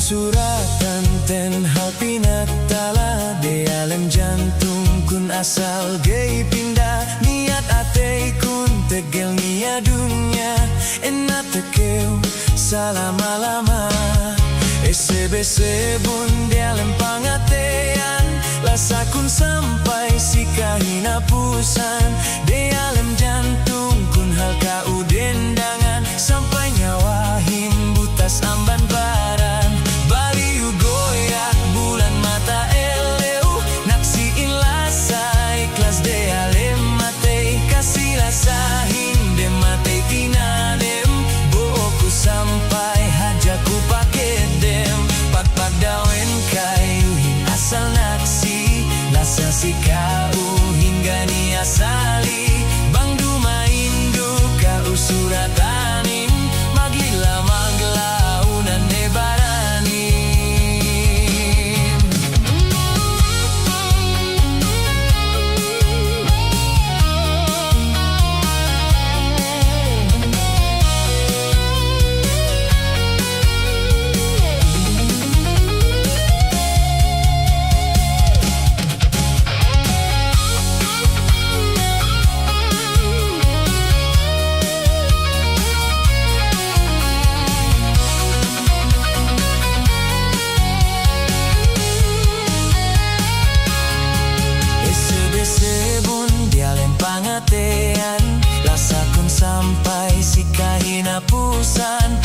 suratan ten hal pinatala de alam jantung kun asal gay pindah niat ate kun tegel nia dunia enat tekeu salama-lama SBC bun di alam pangatean lasakun sampai si kahina pusan de alam jantung kun hal kau dendangan sampai nyawa himbutas amban baran baliu goyak bulan mata eleu naksiin lasa ikhlas de alem mate kasih lasa hinde mate tinanem boku sampai hajaku pakai dem pak dawen kayu asal naksi lasa si kau hingga ni asali bang duma indu kau suratanim magila unan ne barani pangatean lasakun sampai si kahina pusan